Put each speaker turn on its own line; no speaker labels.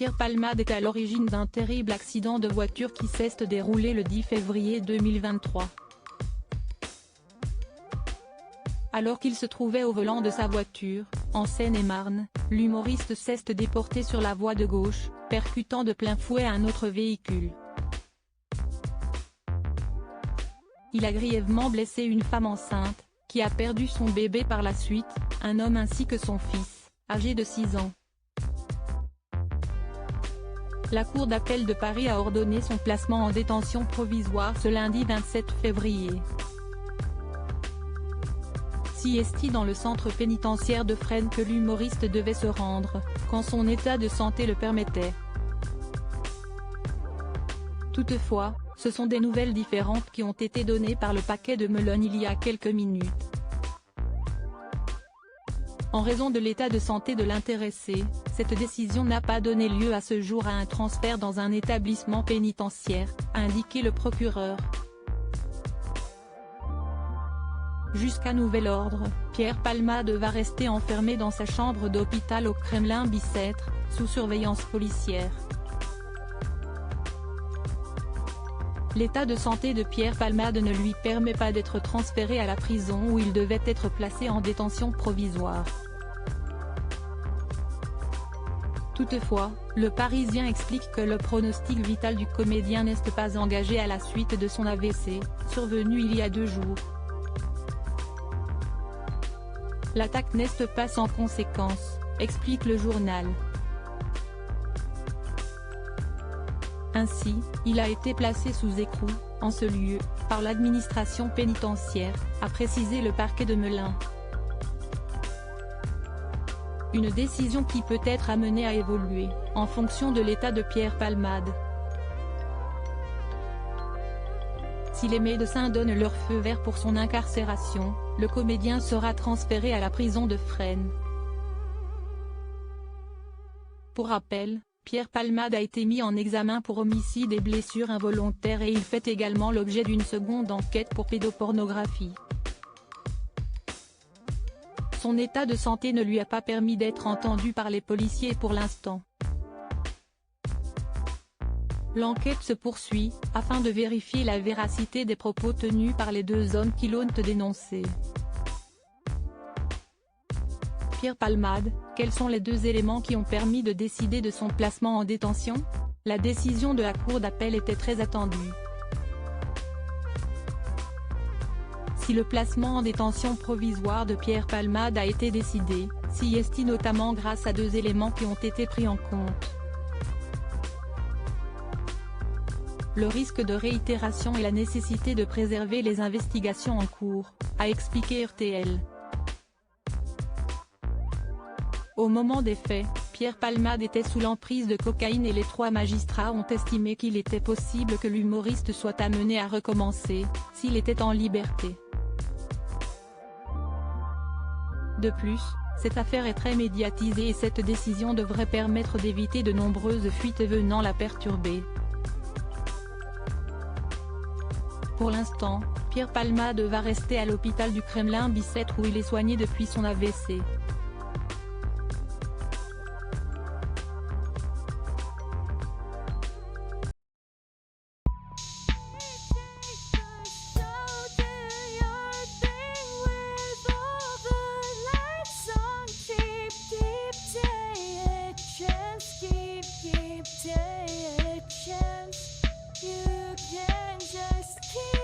Pierre Palmade est à l'origine d'un terrible accident de voiture qui s'est déroulé le 10 février 2023. Alors qu'il se trouvait au volant de sa voiture, en Seine-et-Marne, l'humoriste s'est déporté sur la voie de gauche, percutant de plein fouet un autre véhicule. Il a grièvement blessé une femme enceinte, qui a perdu son bébé par la suite, un homme ainsi que son fils, âgé de 6 ans. La Cour d'appel de Paris a ordonné son placement en détention provisoire ce lundi 27 février. C'est dans le centre pénitentiaire de Fresnes que l'humoriste devait se rendre, quand son état de santé le permettait. Toutefois, ce sont des nouvelles différentes qui ont été données par le Paquet de Melun il y a quelques minutes. En raison de l'état de santé de l'intéressé, cette décision n'a pas donné lieu à ce jour à un transfert dans un établissement pénitentiaire, a indiqué le procureur. Jusqu'à nouvel ordre, Pierre Palmade va rester enfermé dans sa chambre d'hôpital au Kremlin-Bicêtre, sous surveillance policière. L'état de santé de Pierre Palmade ne lui permet pas d'être transféré à la prison où il devait être placé en détention provisoire. Toutefois, le Parisien explique que le pronostic vital du comédien n'est pas engagé à la suite de son AVC, survenu il y a 2 jours. L'attaque n'est pas sans conséquence, explique le journal. Ainsi, il a été placé sous écrou, en ce lieu, par l'administration pénitentiaire, a précisé le parquet de Melun. Une décision qui peut être amenée à évoluer, en fonction de l'état de Pierre Palmade. Si les médecins donnent leur feu vert pour son incarcération, le comédien sera transféré à la prison de Fresnes. Pour rappel, Pierre Palmade a été mis en examen pour homicide et blessures involontaires et il fait également l'objet d'une seconde enquête pour pédopornographie. Son état de santé ne lui a pas permis d'être entendu par les policiers pour l'instant. L'enquête se poursuit, afin de vérifier la véracité des propos tenus par les 2 hommes qui l'ont dénoncé. Pierre Palmade, quels sont les 2 éléments qui ont permis de décider de son placement en détention? La décision de la Cour d'appel était très attendue. Si le placement en détention provisoire de Pierre Palmade a été décidé, c'est notamment grâce à 2 éléments qui ont été pris en compte. Le risque de réitération et la nécessité de préserver les investigations en cours, a expliqué RTL. Au moment des faits, Pierre Palmade était sous l'emprise de cocaïne et les 3 magistrats ont estimé qu'il était possible que l'humoriste soit amené à recommencer, s'il était en liberté. De plus, cette affaire est très médiatisée et cette décision devrait permettre d'éviter de nombreuses fuites venant la perturber. Pour l'instant, Pierre Palmade va rester à l'hôpital du Kremlin-Bicêtre où il est soigné depuis son AVC.
You can just keep